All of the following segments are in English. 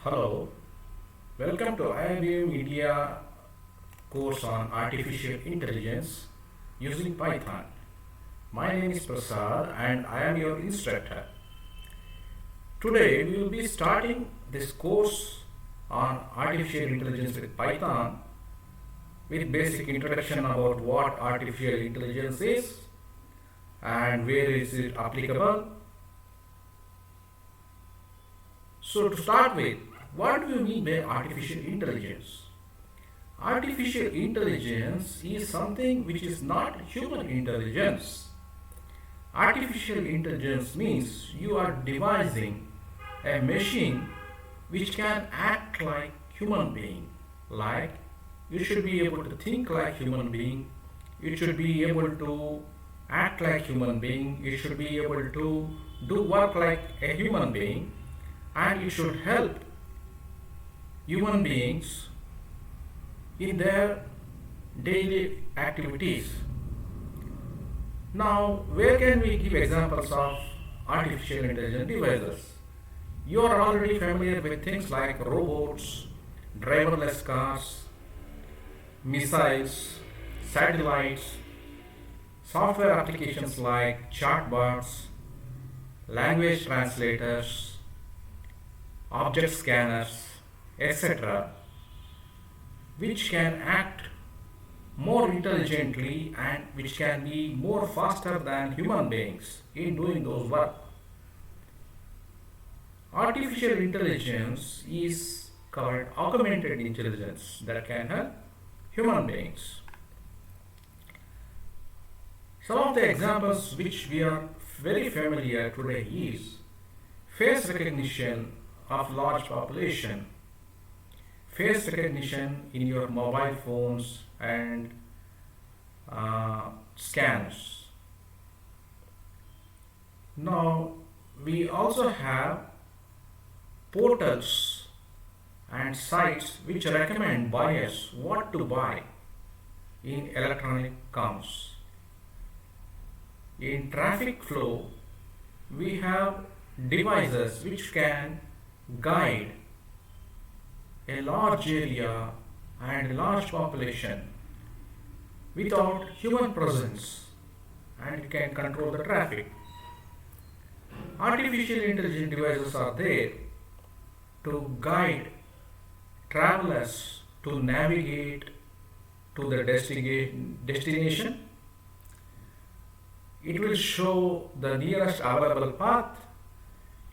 Hello, welcome to IBM Media course on artificial intelligence using Python. My name is Prasad and I am your instructor. Today we will be starting this course on artificial intelligence with Python with basic introduction about what artificial intelligence is and where is it applicable. So to start with, what do you mean by artificial intelligence? Artificial intelligence is something which is not human intelligence. Artificial intelligence means you are devising a machine which can act like human being. Like you should be able to think like human being. You should be able to act like human being. You should be able to do work like a human being, and you should help human beings in their daily activities. Now, where can we give examples of artificial intelligence devices? You are already familiar with things like robots, driverless cars, missiles, satellites, software applications like chatbots, language translators, object scanners, etc., which can act more intelligently and which can be more faster than human beings in doing those work. Artificial intelligence is called augmented intelligence that can help human beings. Some of the examples which we are very familiar today is face recognition of large population, face recognition in your mobile phones and scanners. Now we also have portals and sites which recommend buyers what to buy in electronic commerce. In traffic flow, we have devices which can guide a large area and a large population without human presence, and it can control the traffic. Artificial intelligence devices are there to guide travelers to navigate to the destination. It will show the nearest available path.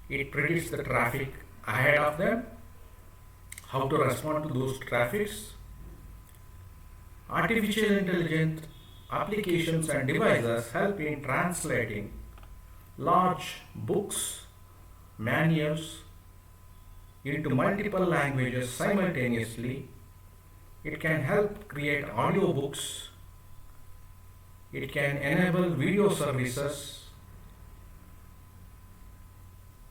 It predicts the traffic ahead of them, how to respond to those traffics. Artificial intelligence applications and devices help in translating large books, manuals into multiple languages simultaneously. It can help create audiobooks. It can enable video services.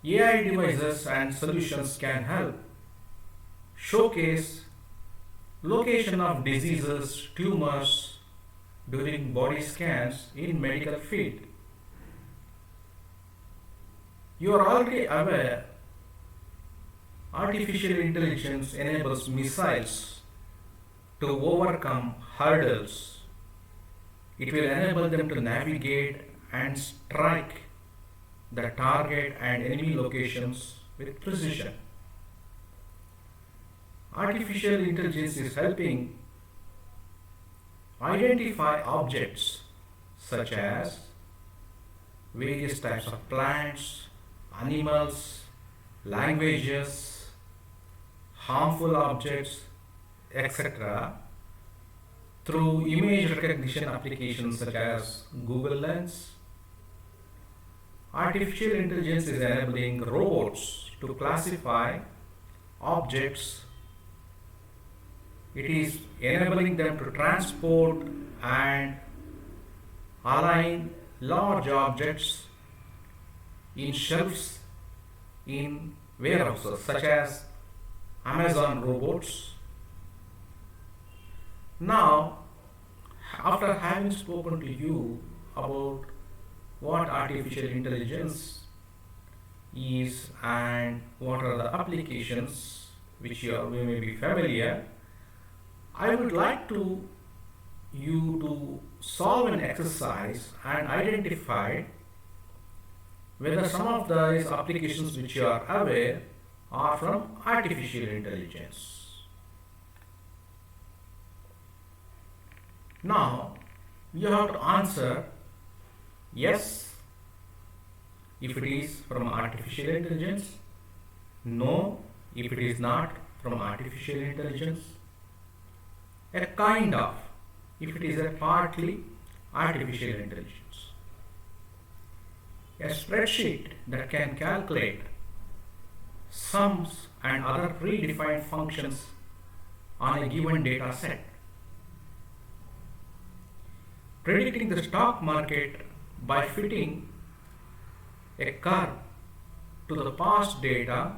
AI devices and solutions can help showcase location of diseases, tumors during body scans in medical field. You are already aware artificial intelligence enables missiles to overcome hurdles. It will enable them to navigate and strike the target and enemy locations with precision. Artificial intelligence is helping identify objects such as various types of plants, animals, languages, harmful objects, etc., through image recognition applications such as Google Lens. Artificial intelligence is enabling robots to classify objects. It is enabling them to transport and align large objects in shelves in warehouses such as Amazon robots. Now, after having spoken to you about what artificial intelligence is and what are the applications, which you may be familiar, I would like you to solve an exercise and identify whether some of these applications which you are aware are from artificial intelligence. Now, you have to answer yes if it is from artificial intelligence, no if it is not from artificial intelligence, a kind of if it is a partly artificial intelligence. A spreadsheet that can calculate sums and other predefined functions on a given data set. Predicting the stock market by fitting a curve to the past data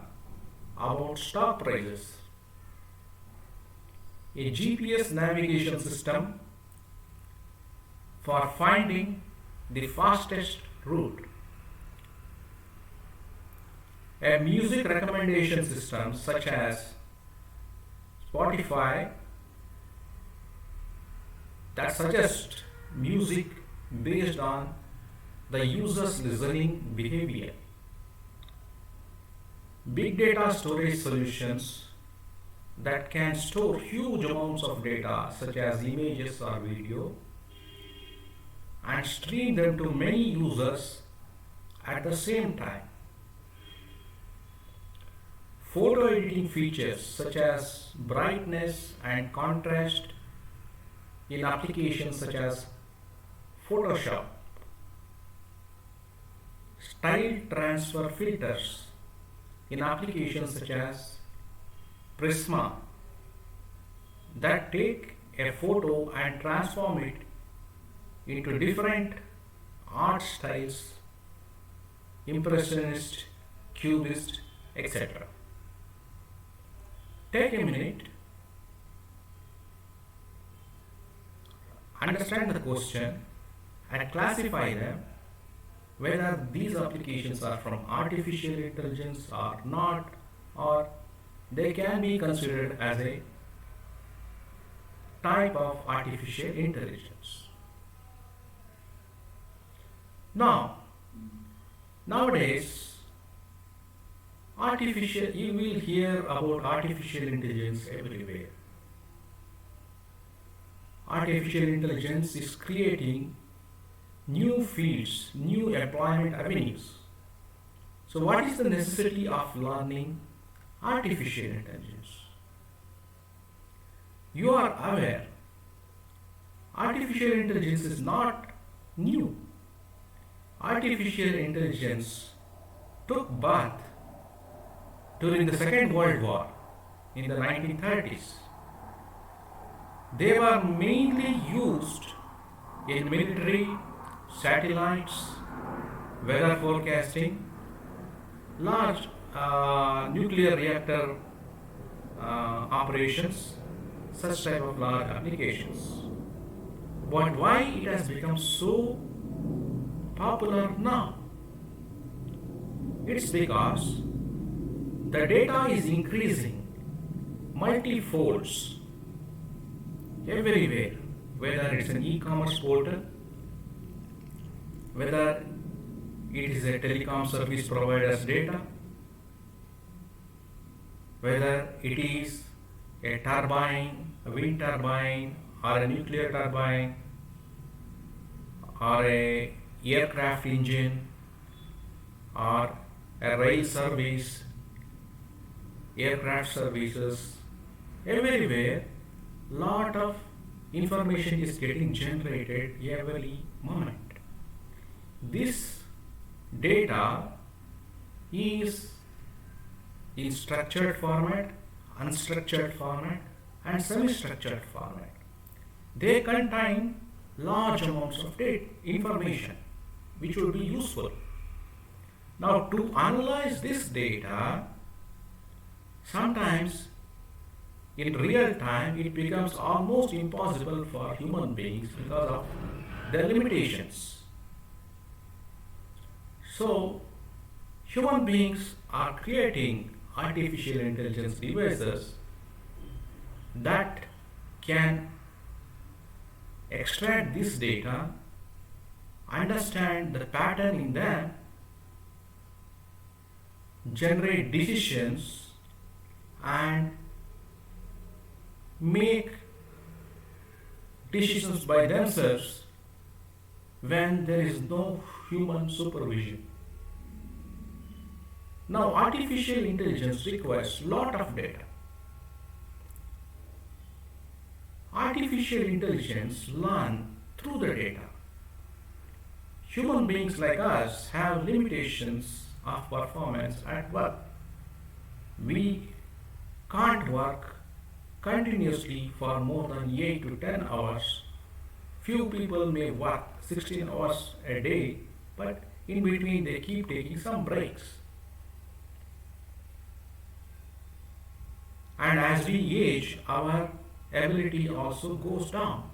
about stock prices. A GPS navigation system for finding the fastest route. A music recommendation system such as Spotify that suggests music based on the user's listening behavior. Big data storage solutions that can store huge amounts of data such as images or video and stream them to many users at the same time. Photo editing features such as brightness and contrast in applications such as Photoshop. Style transfer filters in applications such as Prisma that take a photo and transform it into different art styles, Impressionist, Cubist, etc. Take a minute, understand the question and classify them whether these applications are from artificial intelligence or not, or they can be considered as a type of artificial intelligence. Nowadays, you will hear about artificial intelligence everywhere. Artificial intelligence is creating new fields, new employment avenues. So what is the necessity of learning artificial intelligence? You are aware, artificial intelligence is not new. Artificial intelligence took birth during the Second World War in the 1930s. They were mainly used in military, satellites, weather forecasting, large nuclear reactor operations, such type of large applications. But why it has become so popular now? It's because the data is increasing multi-folds everywhere, whether it's an e-commerce portal, whether it is a telecom service provider's data, whether it is a turbine, a wind turbine, or a nuclear turbine, or a aircraft engine, or a rail service, aircraft services, everywhere lot of information is getting generated every moment. This data is in structured format, unstructured format, and semi-structured format. They contain large amounts of information which will be useful. Now, to analyze this data, sometimes in real time it becomes almost impossible for human beings because of their limitations. So, human beings are creating artificial intelligence devices that can extract this data, understand the pattern in them, generate decisions, and make decisions by themselves when there is no human supervision. Now, artificial intelligence requires lot of data. Artificial intelligence learn through the data. Human beings like us have limitations of performance at work. We can't work continuously for more than 8 to 10 hours. Few people may work 16 hours a day, but in between they keep taking some breaks. And as we age, our ability also goes down.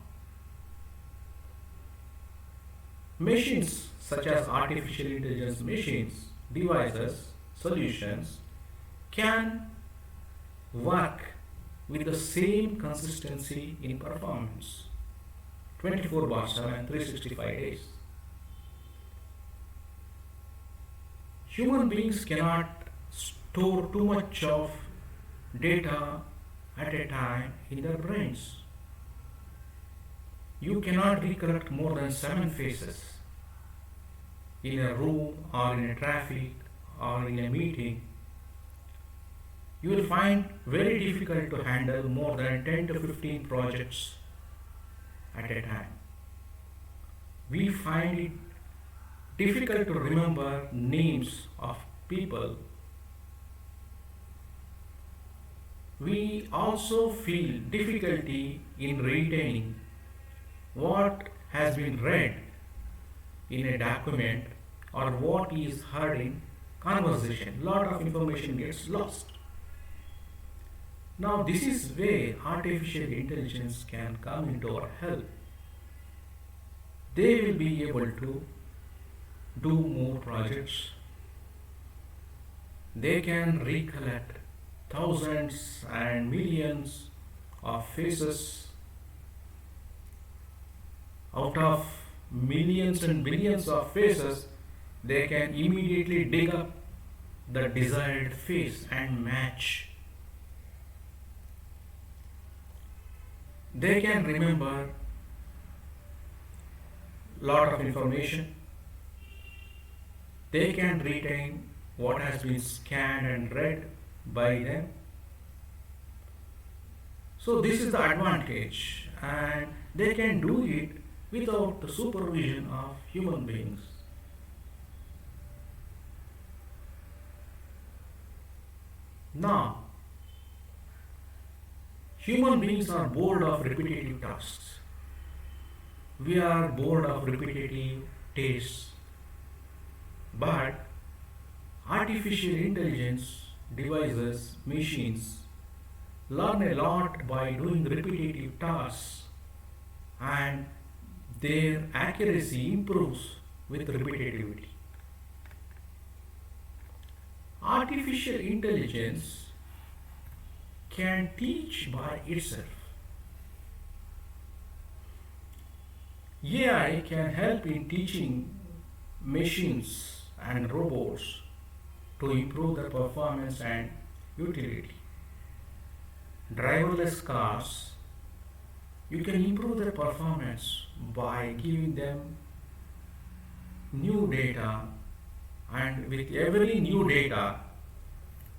Machines such as artificial intelligence machines, devices, solutions can work with the same consistency in performance 24/7, 365 days. Human beings cannot store too much of data at a time in their brains. You cannot recollect more than 7 faces in a room or in a traffic or in a meeting. You will find very difficult to handle more than 10 to 15 projects at a time. We find it difficult to remember names of people. We also feel difficulty in retaining what has been read in a document or what is heard in conversation. Lot of information gets lost. Now this is where artificial intelligence can come into our help. They will be able to do more projects. They can recollect thousands and millions of faces. Out of millions and billions of faces, they can immediately dig up the desired face and match. They can remember lot of information. They can retain what has been scanned and read by them. So this is the advantage, and they can do it without the supervision of human beings. Now, human beings are bored of repetitive tasks. We are bored of repetitive tasks. But artificial intelligence devices, machines learn a lot by doing repetitive tasks, and their accuracy improves with repetitivity. Artificial intelligence can teach by itself. AI can help in teaching machines and robots to improve their performance and utility. Driverless cars, you can improve their performance by giving them new data, and with every new data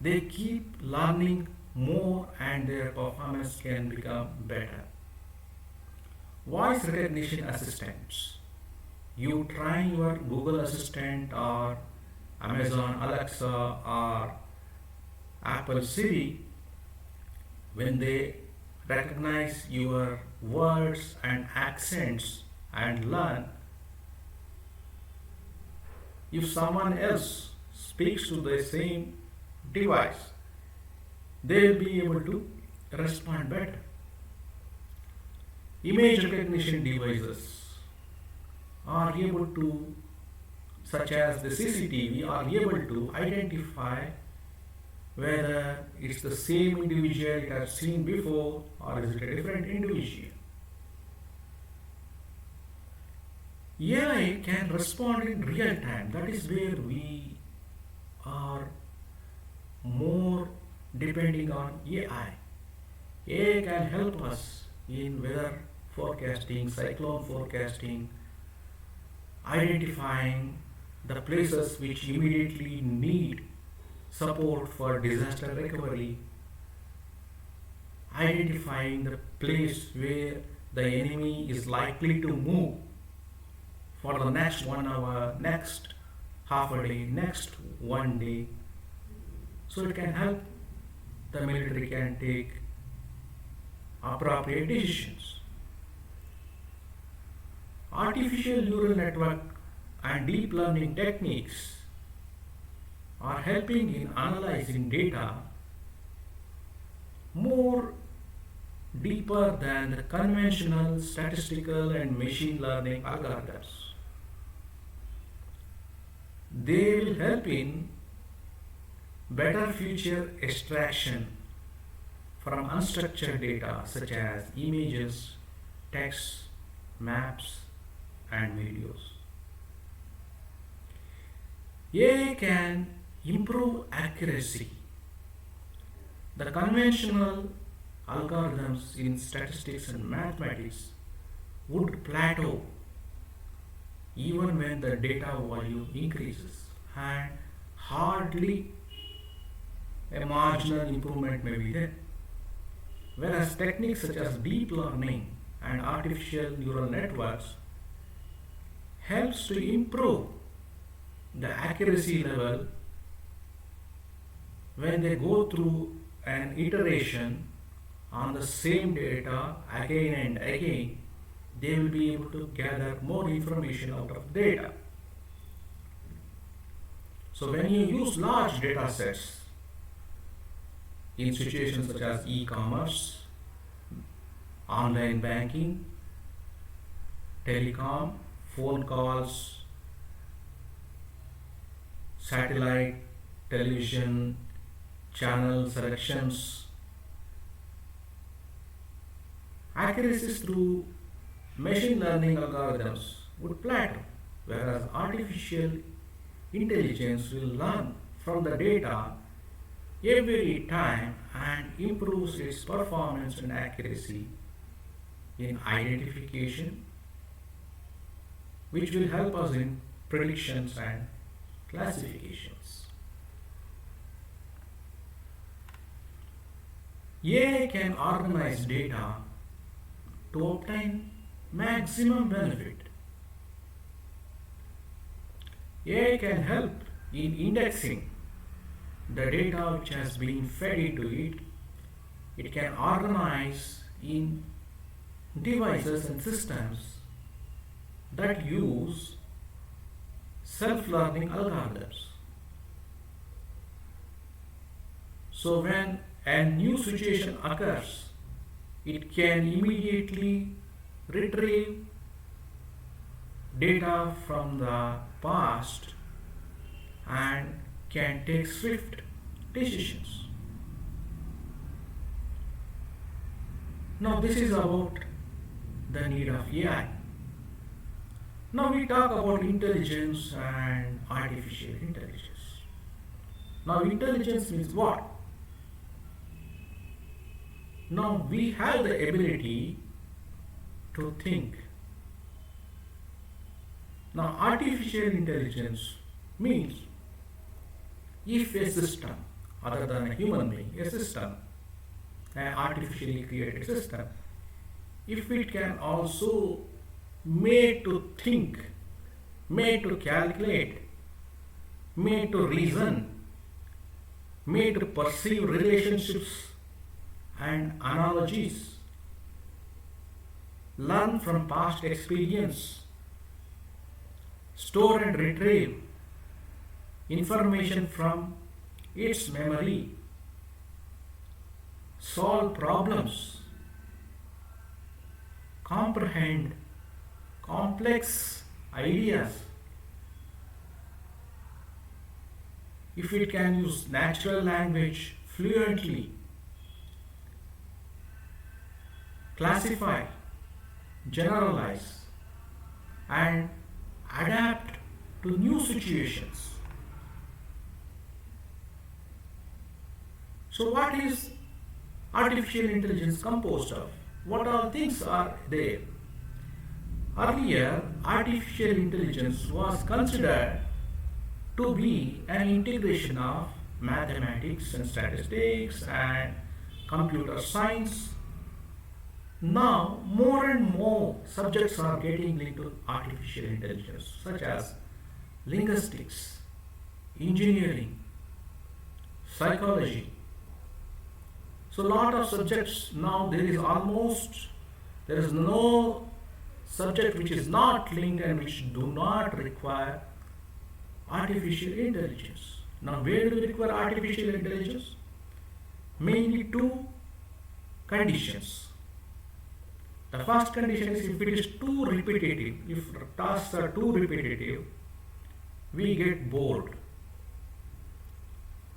they keep learning more and their performance can become better. Voice recognition assistants, you train your Google Assistant or Amazon Alexa or Apple Siri. When they recognize your words and accents and learn, if someone else speaks to the same device, they will be able to respond better. Image recognition devices are able to, such as the CCTV, are able to identify whether it's the same individual it has seen before or is it a different individual. AI can respond in real time. That is where we are more depending on AI. AI can help us in weather forecasting, cyclone forecasting, identifying the places which immediately need support for disaster recovery, identifying the place where the enemy is likely to move for the next 1 hour, next half a day, next one day. So it can help the military can take appropriate decisions. Artificial neural network and deep learning techniques are helping in analyzing data more deeper than the conventional statistical and machine learning algorithms. They will help in better feature extraction from unstructured data such as images, text, maps, and videos. AI can improve accuracy. The conventional algorithms in statistics and mathematics would plateau even when the data volume increases, and hardly a marginal improvement may be there. Whereas techniques such as deep learning and artificial neural networks helps to improve the accuracy level. When they go through an iteration on the same data again and again, they will be able to gather more information out of data. So when you use large data sets in situations such as e-commerce, online banking, telecom, phone calls, satellite, television, channel selections, accuracies through machine learning algorithms would plateau, whereas artificial intelligence will learn from the data every time and improves its performance and accuracy in identification, which will help us in predictions and classifications. AI can organize data to obtain maximum benefit. AI can help in indexing the data which has been fed into it. It can organize in devices and systems that use self-learning algorithms. So when a new situation occurs, it can immediately retrieve data from the past and can take swift decisions. Now this is about the need of AI. Now we talk about intelligence and artificial intelligence. Now intelligence means what? Now we have the ability to think. Now artificial intelligence means if a system other than a human being, a system, an artificially created system, if it can also made to think, made to calculate, made to reason, made to perceive relationships and analogies, learn from past experience, store and retrieve information from its memory, solve problems, comprehend complex ideas, if it can use natural language fluently, classify, generalize, and adapt to new situations. So, what is artificial intelligence composed of? What all things are there? Earlier, artificial intelligence was considered to be an integration of mathematics and statistics and computer science. Now, more and more subjects are getting linked to artificial intelligence, such as linguistics, engineering, psychology. So, lot of subjects now there is no subject which is not linked and which do not require artificial intelligence. Now, where do we require artificial intelligence? Mainly two conditions. The first condition is if it is too repetitive, if tasks are too repetitive, we get bored.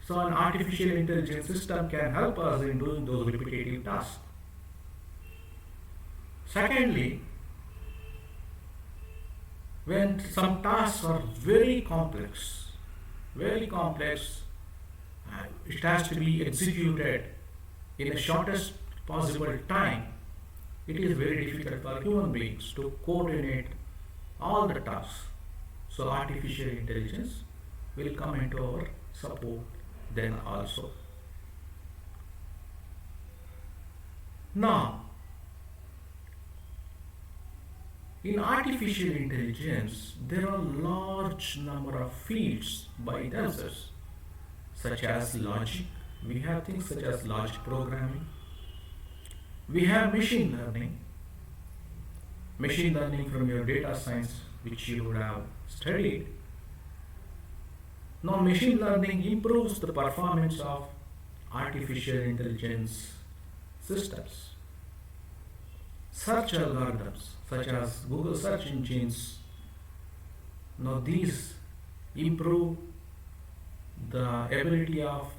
So an artificial intelligence system can help us in doing those repetitive tasks. Secondly, when some tasks are very complex, it has to be executed in the shortest possible time. It is very difficult for human beings to coordinate all the tasks. So artificial intelligence will come into our support then also. Now, in artificial intelligence, there are large number of fields by themselves, such as logic. We have things such as logic programming. We have machine learning from your data science, which you would have studied. Now, machine learning improves the performance of artificial intelligence systems. Search algorithms, such as Google search engines, now these improve the ability of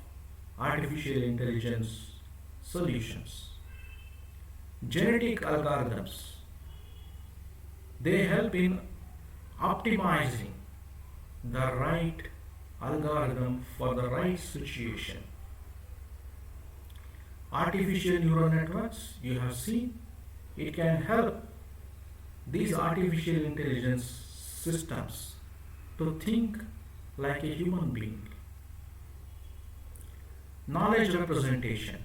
artificial intelligence solutions. Genetic algorithms, they help in optimizing the right algorithm for the right situation. Artificial neural networks, you have seen, it can help these artificial intelligence systems to think like a human being. Knowledge representation,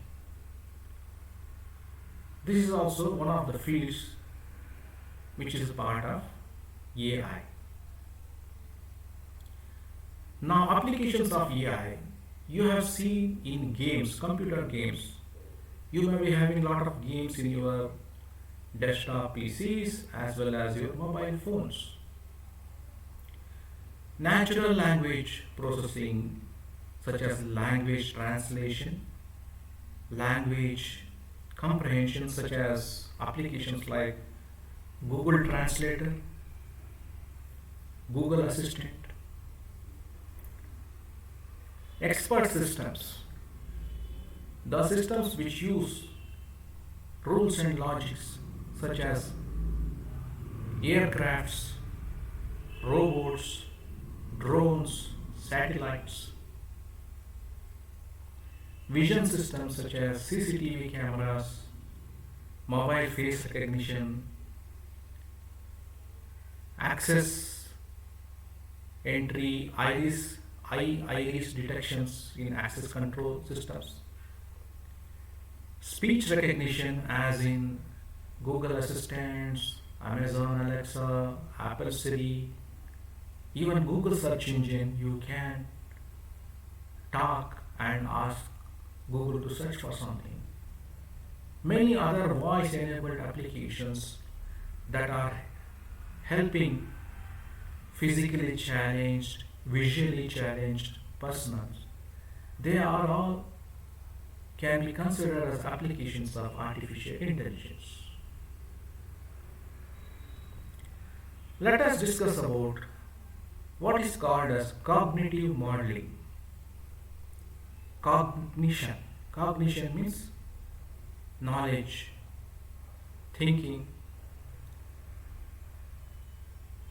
this is also one of the fields which is part of AI. Now, applications of AI, you have seen in games, computer games. You may be having a lot of games in your desktop PCs as well as your mobile phones. Natural language processing, such as language translation, language comprehension, such as applications like Google Translator, Google Assistant. Expert systems, the systems which use rules and logics, such as aircrafts, robots, drones, satellites. Vision systems such as CCTV cameras, mobile face recognition, access entry, iris detections in access control systems. Speech recognition, as in Google Assistants, Amazon Alexa, Apple Siri, even Google search engine. You can talk and ask Google to search for something. Many other voice enabled applications that are helping physically challenged, visually challenged persons. They are all can be considered as applications of artificial intelligence. Let us discuss about what is called as cognitive modeling. cognition. Cognition means knowledge, thinking.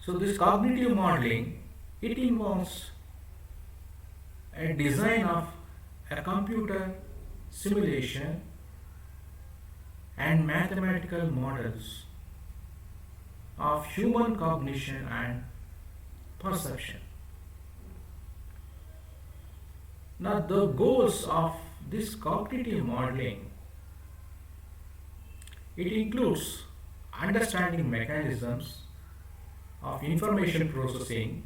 So this cognitive modeling, it involves a design of a computer simulation and mathematical models of human cognition and perception. Now the goals of this cognitive modeling, it includes understanding mechanisms of information processing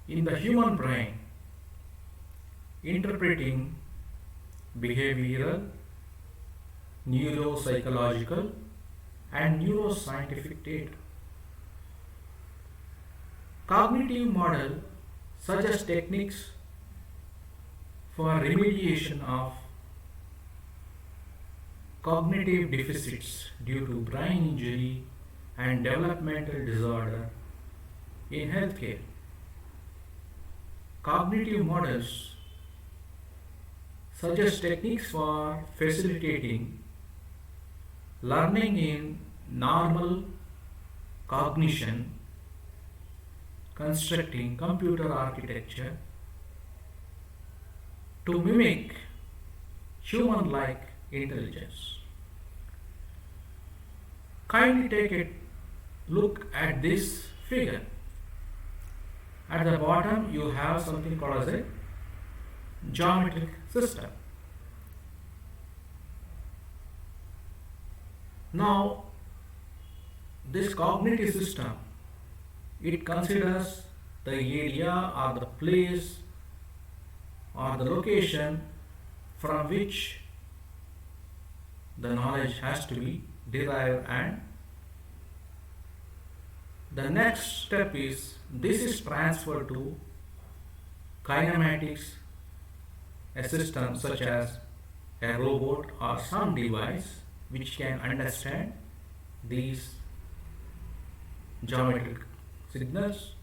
in the human brain, interpreting behavioral, neuropsychological and neuroscientific data. Cognitive model suggests techniques for remediation of cognitive deficits due to brain injury and developmental disorder in healthcare. Cognitive models suggest techniques for facilitating learning in normal cognition, constructing computer architecture to mimic human-like intelligence. Kindly take a look at this figure. At the bottom you have something called as a geometric system. Now this cognitive system, it considers the area or the place or the location from which the knowledge has to be derived, and the next step is this is transferred to kinematics, a system such as a robot or some device which can understand these geometric signals.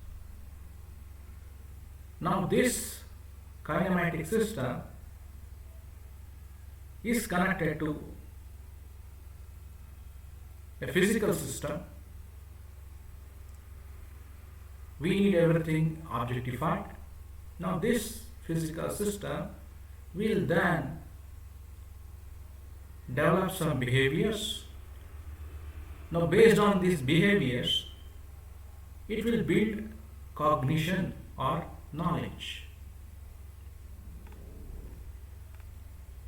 Now this kinematic system is connected to a physical system. We need everything objectified. Now this physical system will then develop some behaviors. Now based on these behaviors, it will build cognition or knowledge.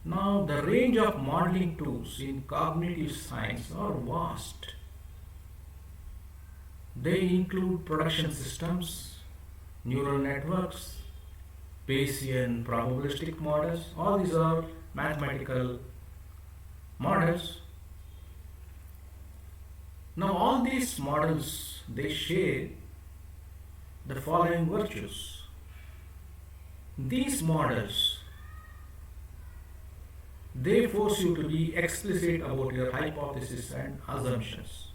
Now the range of modeling tools in cognitive science are vast. They include production systems, neural networks, Bayesian probabilistic models. All these are mathematical models. Now all these models, they share the following virtues. These models, they force you to be explicit about your hypothesis and assumptions.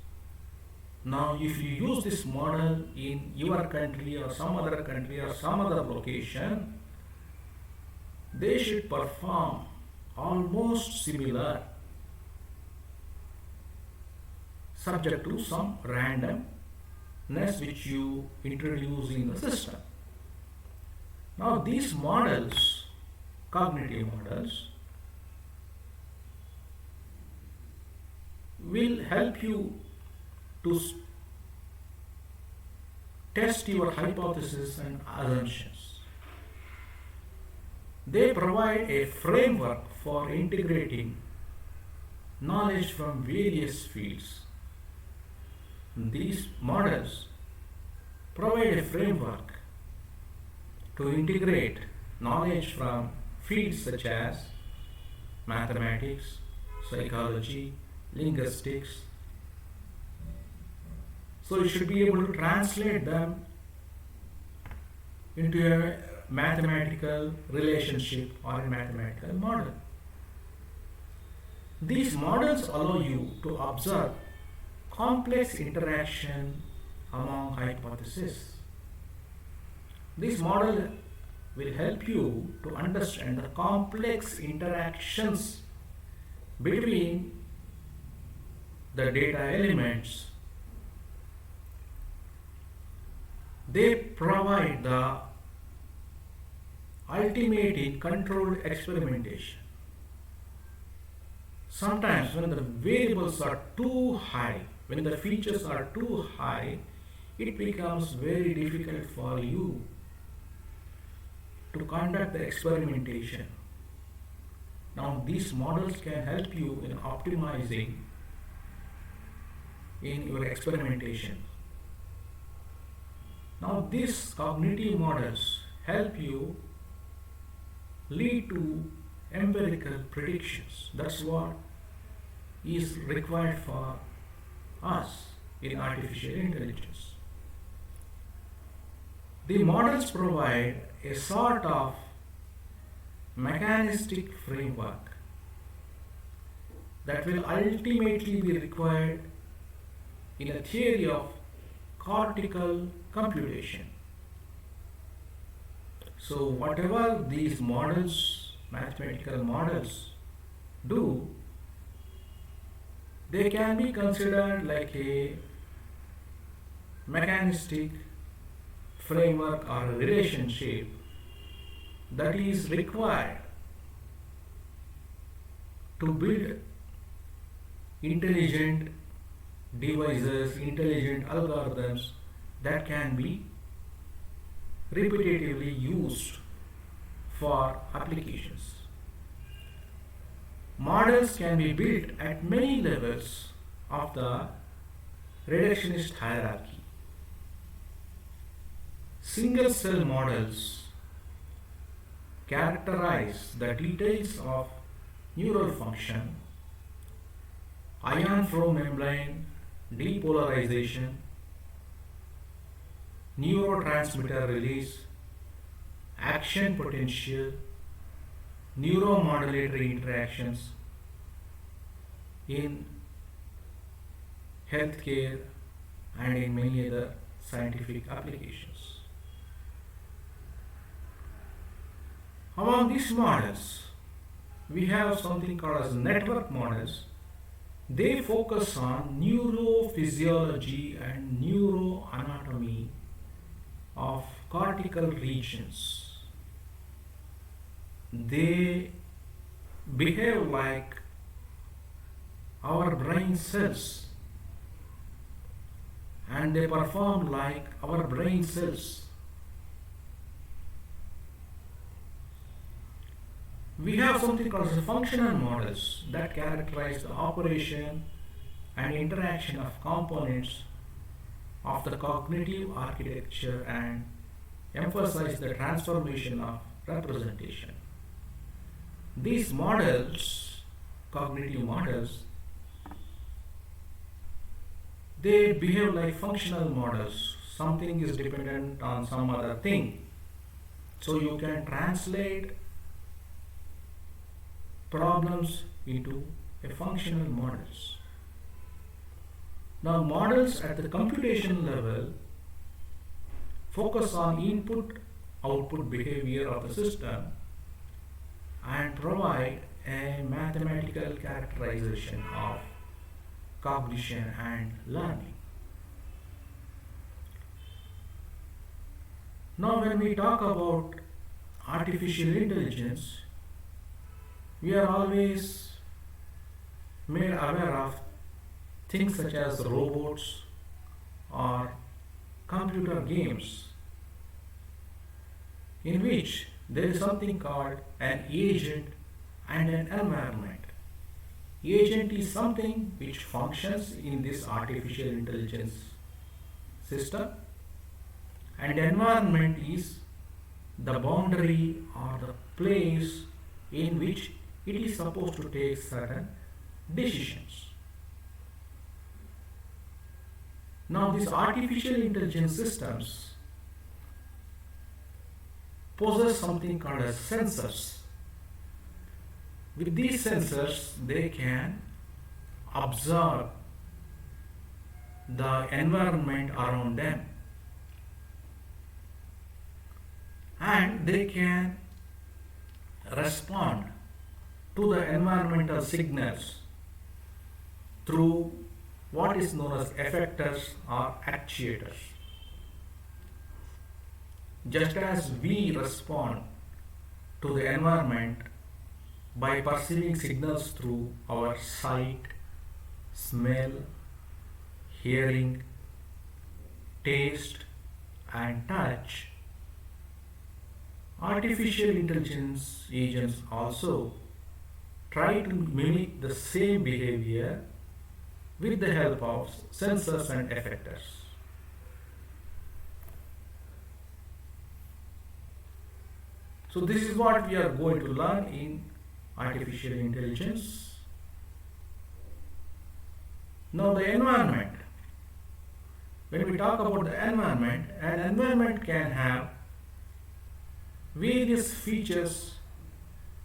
Now if you use this model in your country or some other country or some other location, they should perform almost similar, subject to some randomness which you introduce in the system. Now these models, cognitive models, will help you to test your hypothesis and assumptions. They provide a framework for integrating knowledge from various fields. These models provide a framework to integrate knowledge from fields such as mathematics, psychology, linguistics. So you should be able to translate them into a mathematical relationship or a mathematical model. These models allow you to observe complex interaction among hypotheses. This model will help you to understand the complex interactions between the data elements. They provide the ultimate in controlled experimentation. Sometimes when the variables are too high, when the features are too high, it becomes very difficult for you to conduct the experimentation. Now these models can help you in optimizing in your experimentation. Now these cognitive models help you lead to empirical predictions. That's what is required for us in artificial intelligence. The models provide a sort of mechanistic framework that will ultimately be required in a theory of cortical computation. So whatever these models, mathematical models do, they can be considered like a mechanistic framework or a relationship that is required to build intelligent devices, intelligent algorithms that can be repetitively used for applications. Models can be built at many levels of the reductionist hierarchy. Single cell models characterize the details of neural function, ion flow membrane depolarization, neurotransmitter release, action potential, neuromodulatory interactions in healthcare and in many other scientific applications. Among these models, we have something called as network models. They focus on neurophysiology and neuroanatomy of cortical regions. They behave like our brain cells and they perform like our brain cells. We have something called as functional models that characterize the operation and interaction of components of the cognitive architecture and emphasize the transformation of representation. These models, cognitive models, they behave like functional models. Something is dependent on some other thing. So you can translate problems into a functional models. Now models at the computation level focus on input-output behavior of the system and provide a mathematical characterization of cognition and learning. Now when we talk about artificial intelligence, we are always made aware of things such as robots or computer games in which there is something called an agent and an environment. Agent is something which functions in this artificial intelligence system, and environment is the boundary or the place in which it is supposed to take certain decisions. Now these artificial intelligence systems possess something called as sensors. With these sensors, they can observe the environment around them and they can respond to the environmental signals through what is known as effectors or actuators. Just as we respond to the environment by perceiving signals through our sight, smell, hearing, taste, and touch, artificial intelligence agents also try to mimic the same behavior with the help of sensors and effectors. So this is what we are going to learn in artificial intelligence. Now the environment. When we talk about the environment, an environment can have various features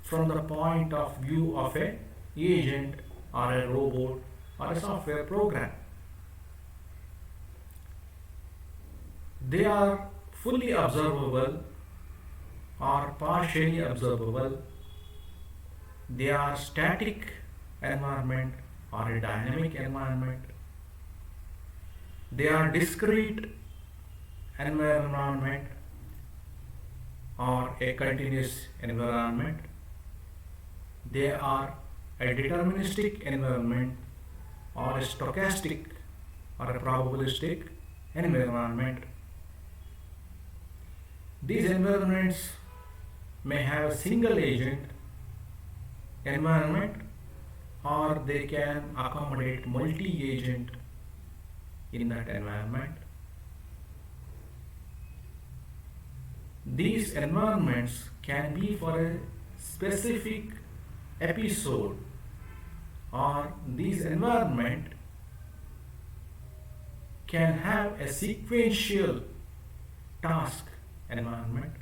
from the point of view of an agent or a robot or a software program. They are fully observable or partially observable. They are static environment or a dynamic environment. They are discrete environment or a continuous environment. They are a deterministic environment or a stochastic or a probabilistic environment. These environments may have a single agent environment, or they can accommodate multi-agent in that environment. These environments can be for a specific episode, or these environment can have a sequential task environment.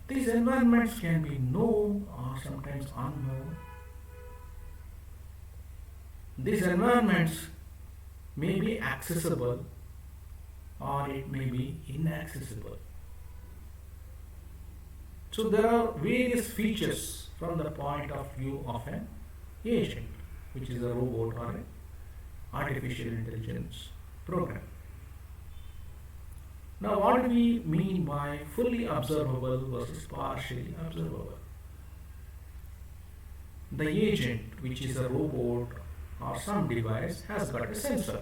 These environments can be known or sometimes unknown. These environments may be accessible or it may be inaccessible. So there are various features from the point of view of an agent, which is a robot or an artificial intelligence program. Now, what do we mean by fully observable versus partially observable? The agent, which is a robot or some device, has got a sensor.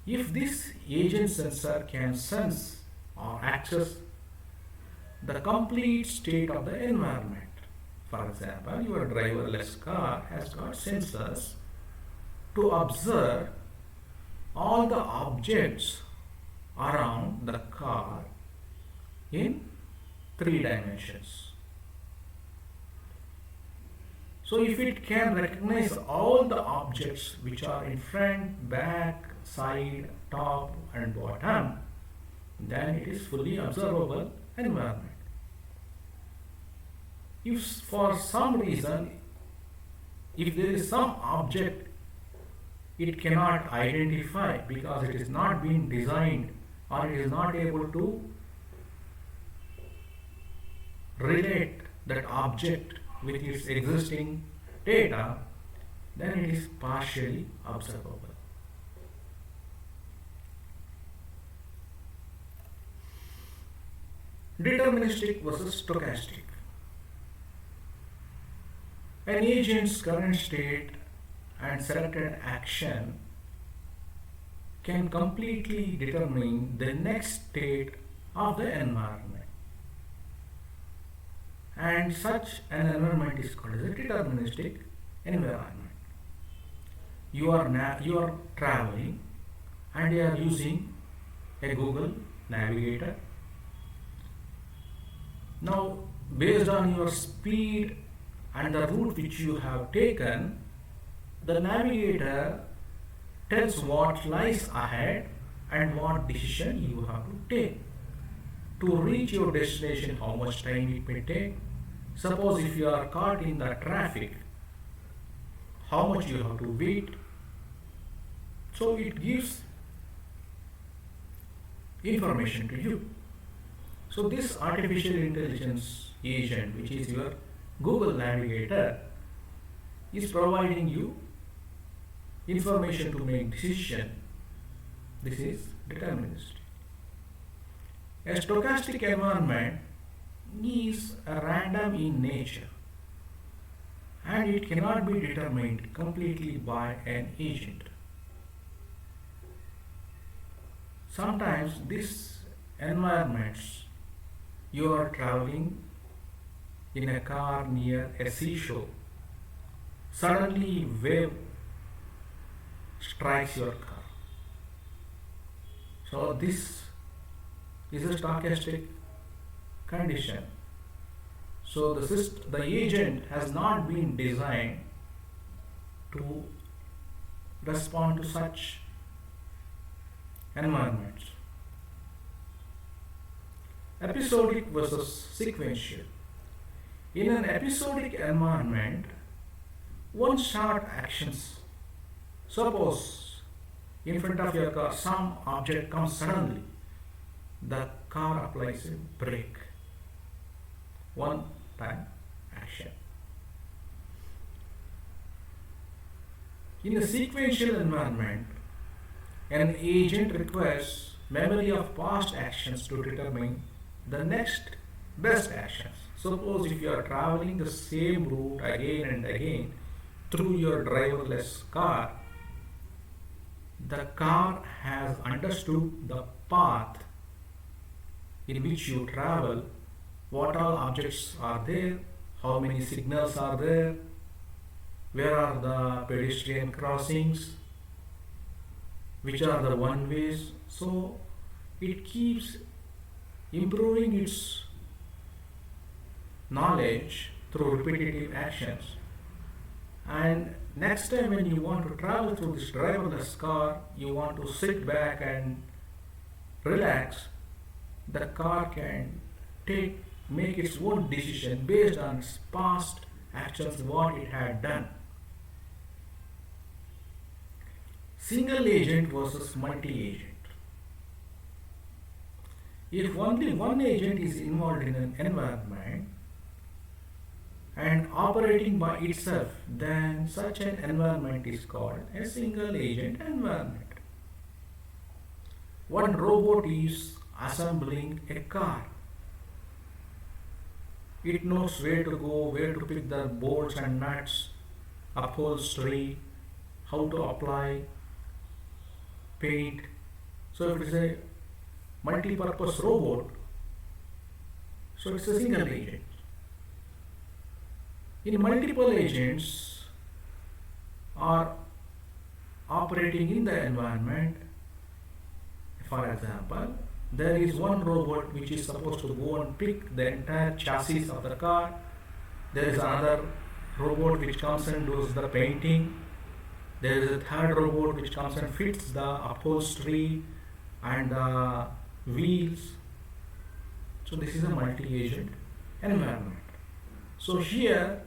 If this agent sensor can sense or access the complete state of the environment, for example, your driverless car has got sensors to observe all the objects around the car in 3 dimensions. So if it can recognize all the objects which are in front, back, side, top and bottom, then it is fully observable environment. If for some reason, if there is some object it cannot identify because it is not being designed or it is not able to relate that object with its existing data, then it is partially observable. Deterministic versus stochastic. An agent's current state and selected action can completely determine the next state of the environment. And such an environment is called as a deterministic environment. You are traveling and you are using a Google Navigator. Now, based on your speed and the route which you have taken, the navigator tells what lies ahead and what decision you have to take. To reach your destination, how much time it may take. Suppose if you are caught in the traffic, how much you have to wait. So it gives information to you. So this artificial intelligence agent, which is your Google Navigator, is providing you information to make decision. This is deterministic. A stochastic environment is random in nature and it cannot be determined completely by an agent. Sometimes these environments, you are traveling in a car near a seashore, suddenly wave strikes your car. So this is a stochastic condition. So the agent has not been designed to respond to such environments. Episodic versus sequential. In an episodic environment, one short actions. Suppose in front of your car some object comes suddenly, the car applies a brake. One time action. In a sequential environment, an agent requires memory of past actions to determine the next best actions. Suppose if you are traveling the same route again and again through your driverless car, the car has understood the path in which you travel, what all objects are there, how many signals are there, where are the pedestrian crossings, which are the one ways. So it keeps improving its knowledge through repetitive actions. And next time when you want to travel through this driverless car, you want to sit back and relax, the car can make its own decision based on its past actions, what it had done. Single agent versus multi-agent. If only one agent is involved in an environment and operating by itself, then such an environment is called a single agent environment. One robot is assembling a car. It knows where to go, where to pick the bolts and nuts, upholstery, how to apply paint. So if it is a multi-purpose robot, so it's a single agent. In multiple agents are operating in the environment. For example, there is one robot which is supposed to go and pick the entire chassis of the car. There is another robot which comes and does the painting. There is a third robot which comes and fits the upholstery and the wheels. So this is a multi-agent environment. So here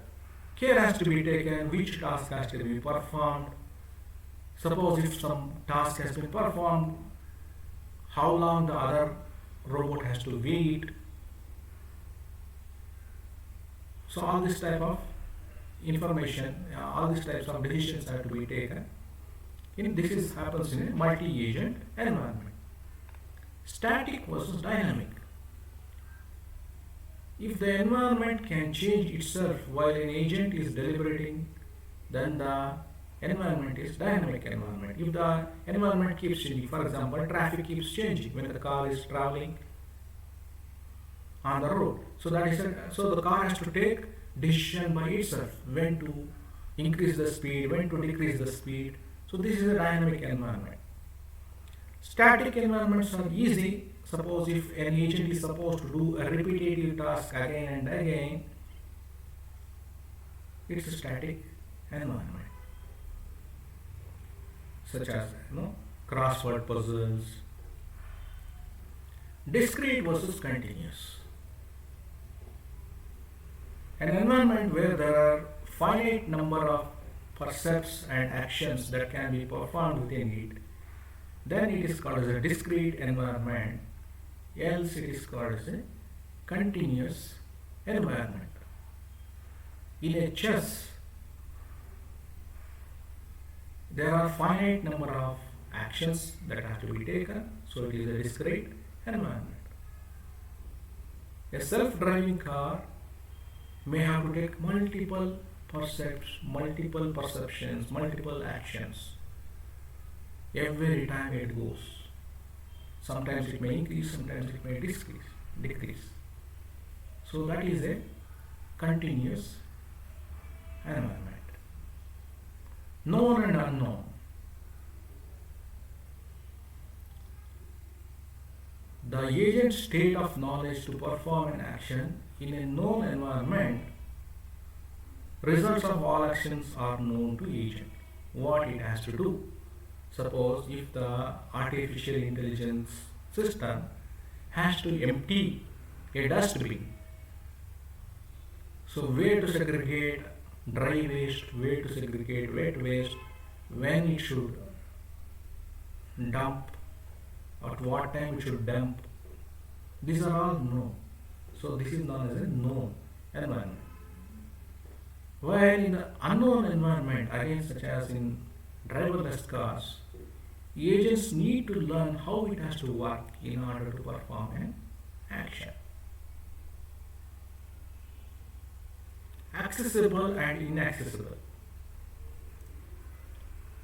care has to be taken which task has to be performed. Suppose if some task has been performed, how long the other robot has to wait. So all this type of information, all these types of decisions have to be taken. This happens in a multi-agent environment. Static versus dynamic. If the environment can change itself while an agent is deliberating, then the environment is dynamic environment. If the environment keeps changing, for example, traffic keeps changing when the car is traveling on the road. So the car has to take decision by itself when to increase the speed, when to decrease the speed. So this is a dynamic environment. Static environments are easy. Suppose if an agent is supposed to do a repetitive task again and again, it's a static environment. Such as crossword puzzles. Discrete versus continuous. An environment where there are finite number of percepts and actions that can be performed within it, then it is called as a discrete environment, else it is called as a continuous environment. In a chess, there are finite number of actions that have to be taken, so it is a discrete environment. A self-driving car may have to take multiple perceptions, multiple actions every time it goes. Sometimes it may increase, sometimes it may decrease. So that is a continuous environment. Known and unknown. The agent's state of knowledge to perform an action in a known environment, results of all actions are known to agent. What it has to do. Suppose if the artificial intelligence system has to empty a dustbin, so where to segregate dry waste, where to segregate wet waste, when it should dump, at what time it should dump, these are all known. So this is known as a known environment. While in the unknown environment, again such as in driverless cars, agents need to learn how it has to work in order to perform an action. Accessible and inaccessible.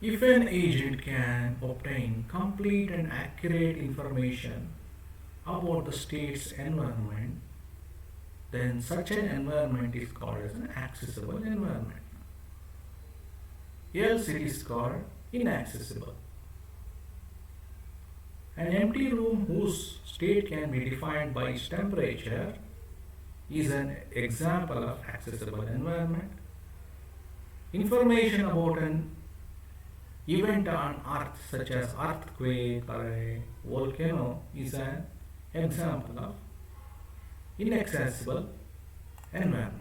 If an agent can obtain complete and accurate information about the state's environment, then such an environment is called as an accessible environment. Else it is called inaccessible. An empty room whose state can be defined by its temperature is an example of accessible environment. Information about an event on Earth such as earthquake or a volcano is an example of inaccessible environment.